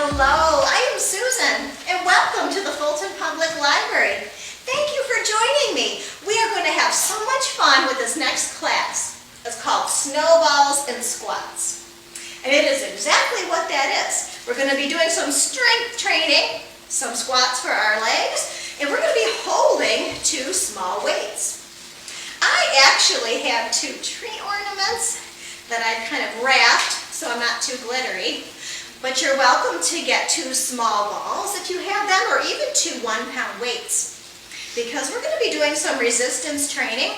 Hello, I am Susan, and welcome to the Fulton Public Library. Thank you for joining me. We are going to have so much fun with this next class. It's called Snowballs and Squats. And it is exactly what that is. We're going to be doing some strength training, some squats for our legs, and we're going to be holding 2 small weights. I actually have 2 tree ornaments that I've kind of wrapped so I'm not too glittery. But you're welcome to get 2 small balls if you have them, or even 2 1-pound weights, because we're going to be doing some resistance training.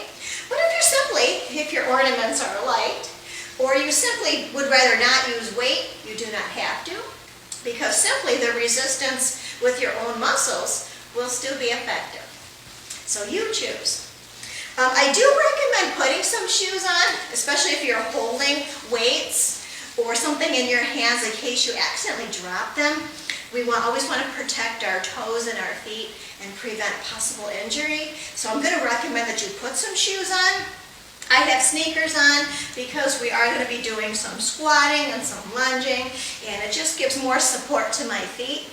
But if your ornaments are light, or you simply would rather not use weight, you do not have to, because simply the resistance with your own muscles will still be effective. So you choose. I do recommend putting some shoes on, especially if you're holding weights or something in your hands in case you accidentally drop them. We always want to protect our toes and our feet and prevent possible injury. So I'm going to recommend that you put some shoes on. I have sneakers on because we are going to be doing some squatting and some lunging, and it just gives more support to my feet.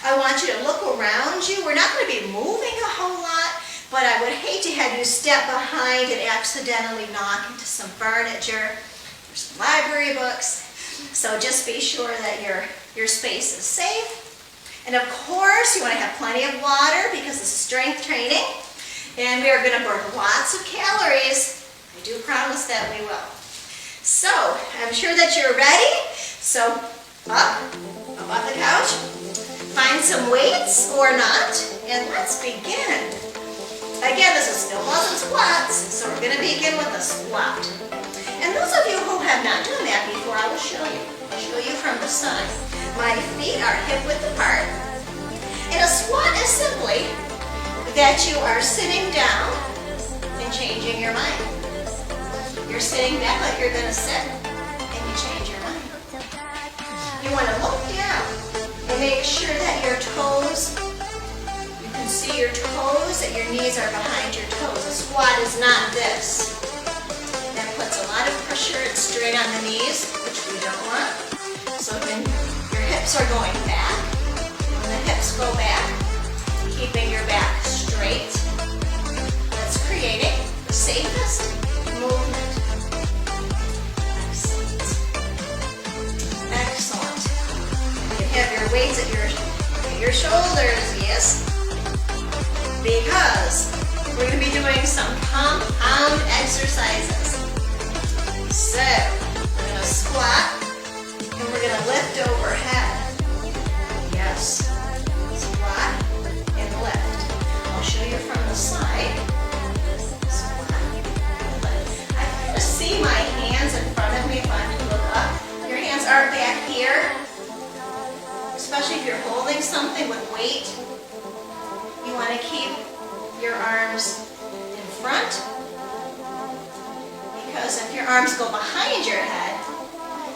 I want you to look around you. We're not going to be moving a whole lot, but I would hate to have you step behind and accidentally knock into some furniture. There's some library books, so just be sure that your space is safe. And of course, you want to have plenty of water because this is strength training, and we are going to burn lots of calories. I do promise that we will. So, I'm sure that you're ready. So, up off the couch, find some weights or not, and let's begin. Again, this is Snowballs and Squats, so we're going to begin with a squat. And those of you who have not done that before, I will show you. I'll show you from the side. My feet are hip-width apart. And a squat is simply that you are sitting down and changing your mind. You're sitting back like you're going to sit, and you change your mind. You want to look down and make sure that your toes, you can see your toes, that your knees are behind your toes. A squat is not this. That puts a lot of pressure and strain on the knees, which we don't want. So then your hips are going back. When the hips go back, keeping your back straight, that's creating the safest movement. Excellent. Excellent. You can have your weights at your shoulders, yes, because we're going to be doing some compound exercises. So, we're going to squat, and we're going to lift overhead. Yes. Squat and lift. I'll show you from the side. Squat, lift. I kind of see my hands in front of me if I can look up. Your hands are back here, especially if you're holding something with weight. You want to keep your arms in front, because if your arms go behind your head,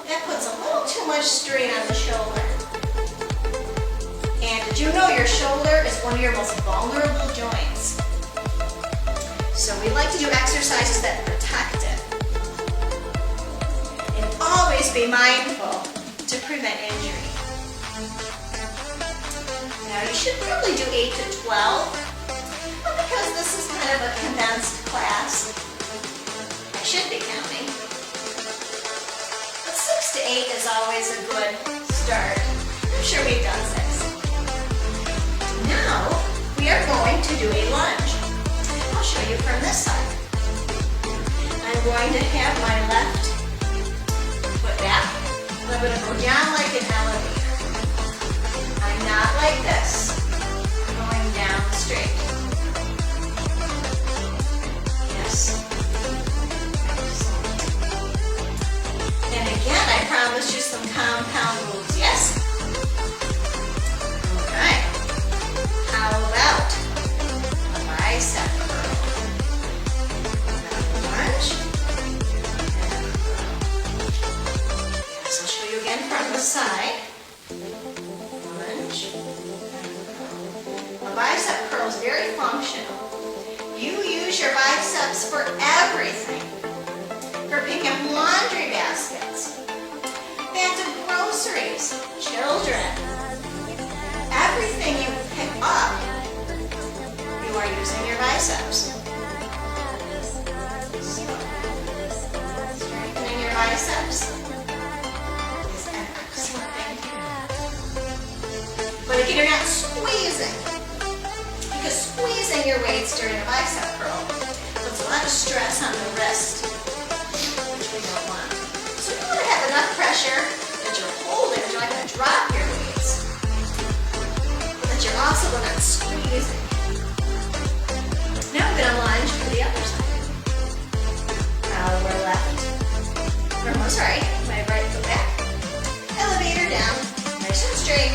that puts a little too much strain on the shoulder. And did you know your shoulder is one of your most vulnerable joints? So we like to do exercises that protect it. And always be mindful to prevent injury. Now you should probably do 8 to 12, but because this is kind of a condensed class, should be counting. But 6 to 8 is always a good start. I'm sure we've done 6. Now, we are going to do a lunge. I'll show you from this side. I'm going to have my left foot back. I'm going to go down like an elevator. I'm not like this. I'm going down straight. Yes. And again, I promised you some compound moves, yes? Okay. How about a bicep curl? Lunge. And a curl. Yes, I'll show you again from the side. Lunge. A bicep curl is very functional. You use your biceps for everything. For picking up laundry baskets, bags of groceries, children children, everything you pick up, you are using your biceps. So, strengthening your biceps is an excellent thing to do. But again, you're not squeezing, because squeezing your weights during a bicep curl puts a lot of stress on the wrist, which we don't want. So you want to have enough pressure that you're holding, that you're not going to drop your weights, but that you're also not squeezing. Now I'm going to lunge for the other side. Our left, or almost right, my right foot back. Elevator down, nice and straight.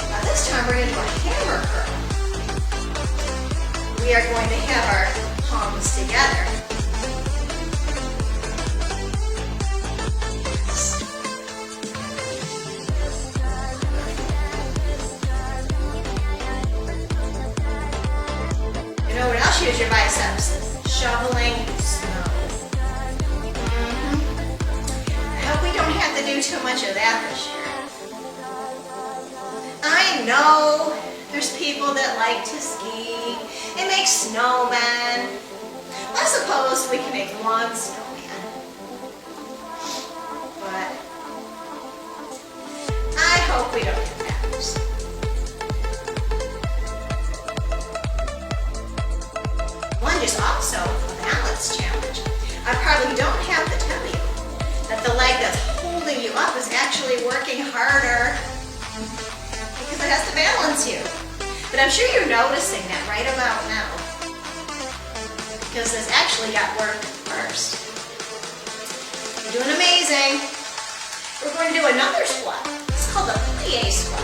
Now this time we're going to do a hammer curl. We are going to have our palms together. You know what else you use your biceps? Shoveling snow. I hope we don't have to do too much of that this year. I know there's people that like to ski and make snowmen. I suppose we can make one snowman. But I hope we don't get that. Lunge is also a balance challenge. I probably don't have to tell you that the leg that's holding you up is actually working harder because it has to balance you. But I'm sure you're noticing that right about now, because this actually got work first. You're doing amazing. We're going to do another squat. It's called a plie squat.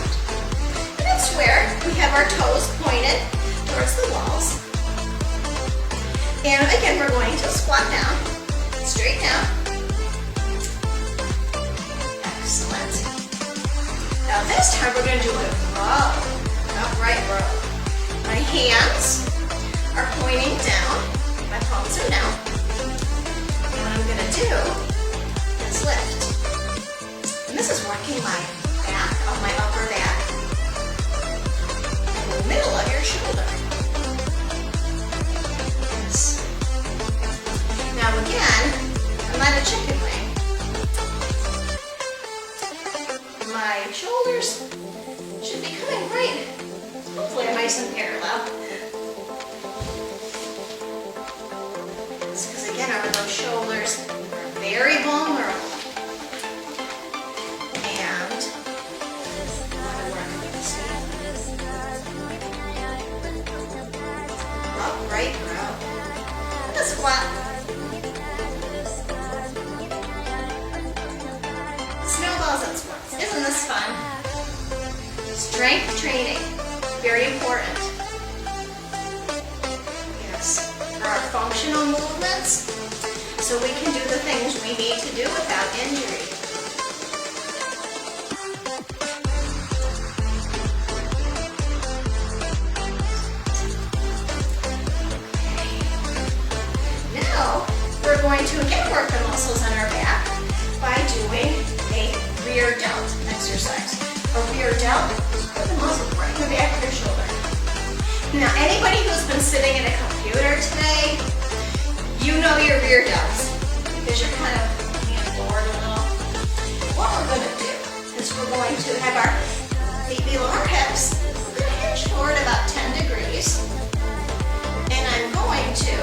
And that's where we have our toes pointed towards the walls. And again, we're going to squat down, straight down. Excellent. Now this time we're going to do a row. Upright row. My hands are pointing down. My palms are down. And what I'm going to do is lift. And this is working my back, of my upper back, and the middle of your shoulder. Yes. Now again, I'm not a chicken wing. My shoulders should be coming right. Hopefully I'm nice and parallel. Because again, those shoulders are very vulnerable. And I want to work with this knee. Upright row. And a squat. Snowballs and squats. Isn't this fun? Strength training. Very important. Yes, for our functional movements, so we can do the things we need to do without injury. Now, we're going to again work the muscles on our back by doing a rear delt exercise. A rear delt. Put the muscle right in the back of your shoulder. Now, anybody who's been sitting at a computer today, you know your rear delts because you're kind of being bored a little. What we're going to do is we're going to have our feet below our hips. We're going to hinge forward about 10 degrees. And I'm going to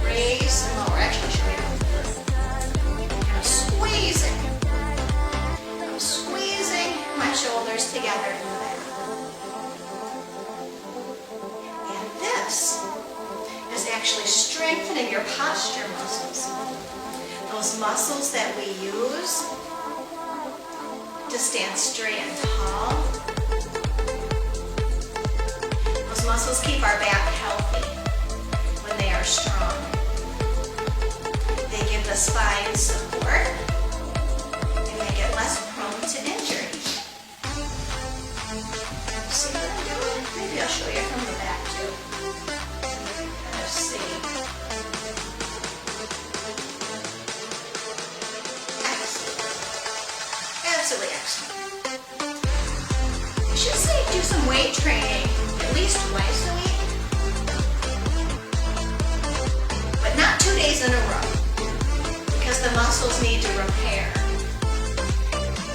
raise and lower. Actually, should we kind of squeezing. I'm squeezing my shoulders together in the back. And this is actually strengthening your posture muscles. Those muscles that we use to stand straight and tall. Those muscles keep our back healthy when they are strong. They give the spine support and make it less prone to injury. See what I'm doing? Maybe I'll show you from the back too. Kind of see. Excellent. absolutely excellent. I should say do some weight training at least twice a week, but not 2 days in a row because the muscles need to repair.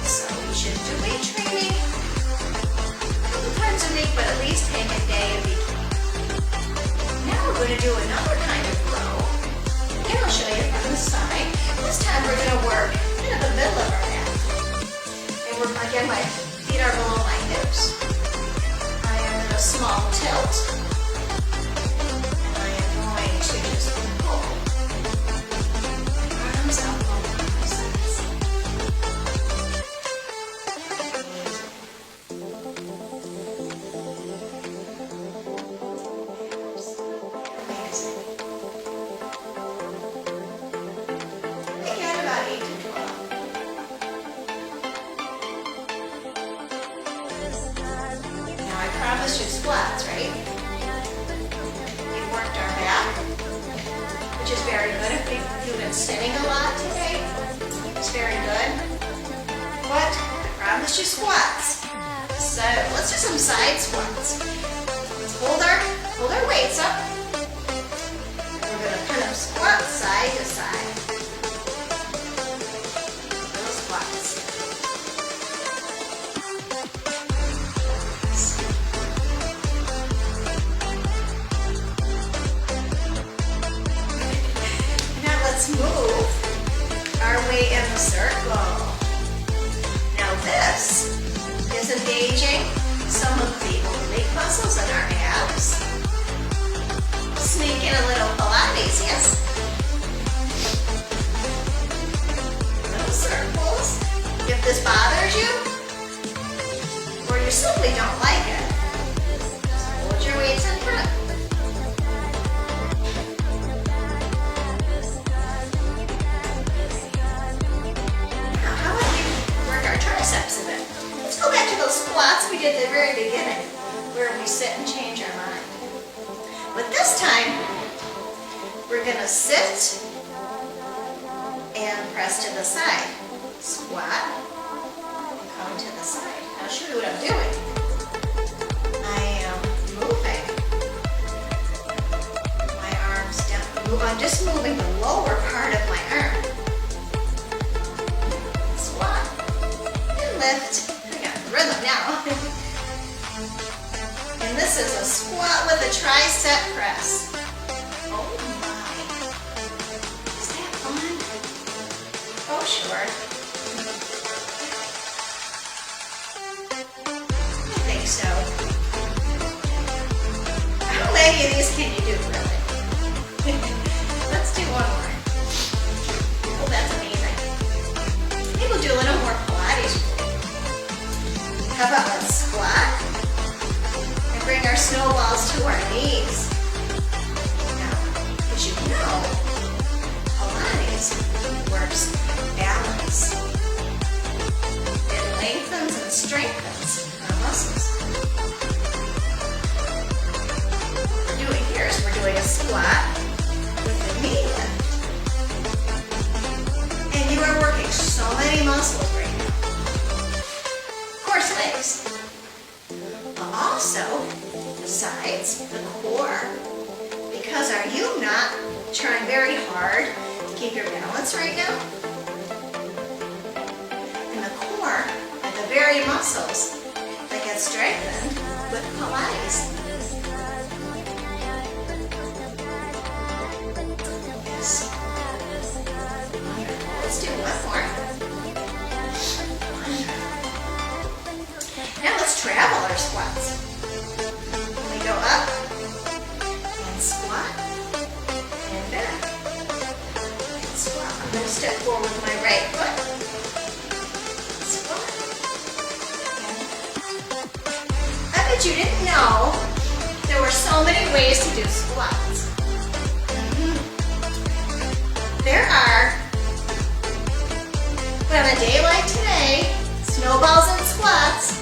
So we should do weight training a couple times a week, but at least take a day a week. Now we're going to do another kind of row. And I'll show you from the side. This time we're going to work in the middle of our mat. And again, my feet are below my hips. I am in a small tilt. And I am going to just pull my arms out over my sides. Amazing. We got about 8 to 12. Now I promised you squats, right? We've worked our back, which is very good. If you've been sitting a lot today, it's very good. But I promised you squats. So let's do some side squats. Let's hold our weights up. We're going to kind of squat side to side. Little squats. Now let's move our way in a circle. Now this is engaging some of the oblique muscles in our abs. Sneak in a little Pilates, yes? Little circles. If this bothers you, or you simply don't like it, just hold your weights in front. Now, how about we work our triceps a bit? Let's go back to those squats we did at the very beginning, where we sit and change our mind. But this time, we're going to sit and press to the side. Squat, and come to the side. I'll show you what I'm doing. I am moving my arms down. I'm just moving the lower part of my arm. Squat, and lift. I got the rhythm now. And this is a squat with a tricep press. Oh my. Is that fun? Oh sure. I think so. How many of these can you do really? Let's do one more. Oh, that's amazing. Maybe we'll do a little more Pilates. How about let's squat? Bring our snowballs to our knees. Now, as you know, Pilates works balance. It lengthens and strengthens our muscles. What we're doing here is we're doing a squat with a knee lift. And you are working so many muscles right now. Of course, legs. Also, the sides, the core, because are you not trying very hard to keep your balance right now? And the core are the very muscles that get strengthened with Pilates. Yes. Wonderful. Let's do one more. Now let's travel our squats. We go up and squat and back and squat. I'm going to step forward with my right foot. Squat and back. I bet you didn't know there were so many ways to do squats. There are, but on a day like today, snowballs and squats.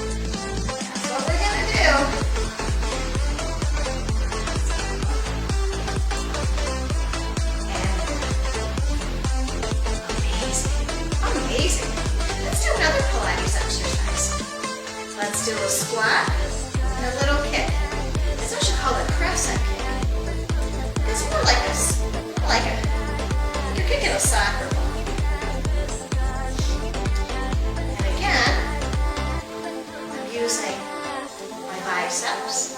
That's what we're going to do. And amazing. Amazing. Let's do another Pilates do a squat and a little kick. It's actually called a crescent kick. It's more like you're kicking a soccer ball. And again, I'm using my biceps.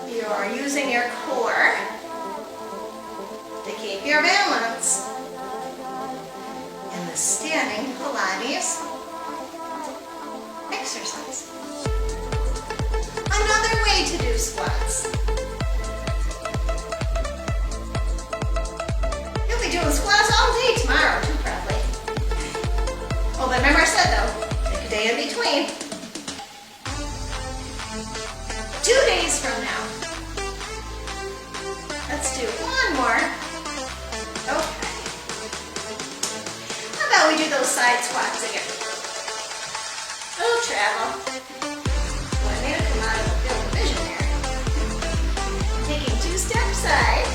You are using your core to keep your balance in the standing Pilates exercise. Another way to do squats. You'll be doing squats all day tomorrow too, probably. Oh, but remember I said though, take a day in between. 2 days from now. Let's do one more. Okay. How about we do those side squats again? Oh, travel. Well, I made it come out of the field of vision there. Taking 2 steps side.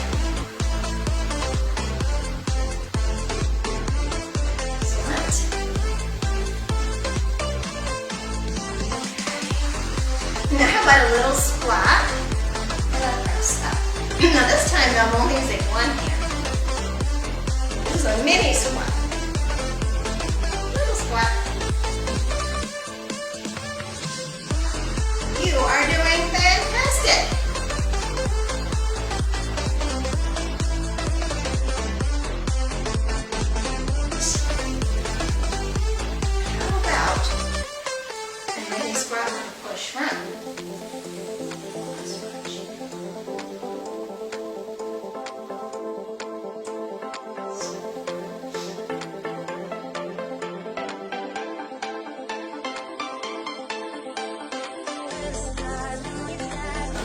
Excellent. Now how about a little squat and a press up? Now this time I'm only using one hand. This is a mini squat. Little squat. You are doing fantastic. How about a mini squat with a push run?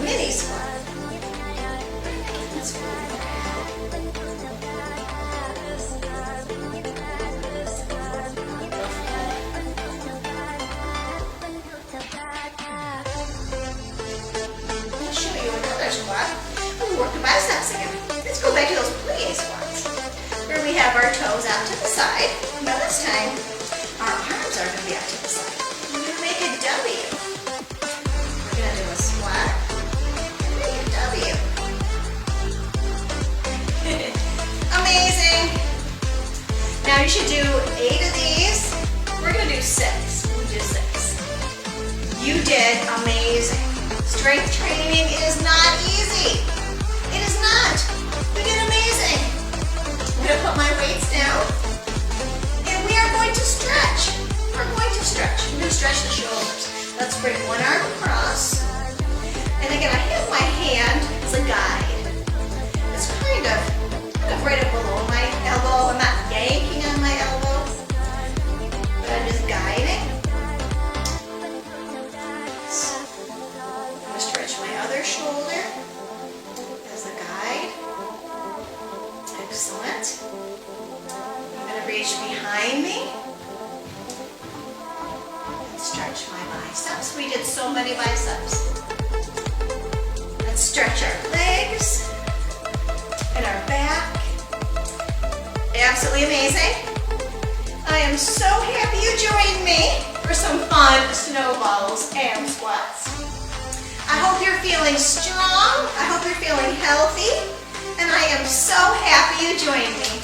Mini squat. I'll show you another squat. We'll work the biceps again. Let's go back to those plie squats, where we have our toes out to the side. Now this time, our arms are going to be out to the side. We're going to make a W. We're going to do a squat. W. Amazing. Now you should do 8 of these. We're going to do 6. We'll do 6. You did amazing. Strength training is not easy. It is not. You did amazing. I'm going to put my weights down. And we are going to stretch. We're going to stretch. We're going to stretch the shoulders. Let's bring one arm across. And again, I have my hand as a guide. It's kind of right up below my elbow. I'm not yanking on my elbow, but I'm just guiding. I'm going to stretch my other shoulder as a guide. Excellent. I'm going to reach behind me and stretch my biceps. We did so many biceps. Let's stretch our legs and our back. Absolutely amazing. I am so happy you joined me for some fun snowballs and squats. I hope you're feeling strong. I hope you're feeling healthy. And I am so happy you joined me.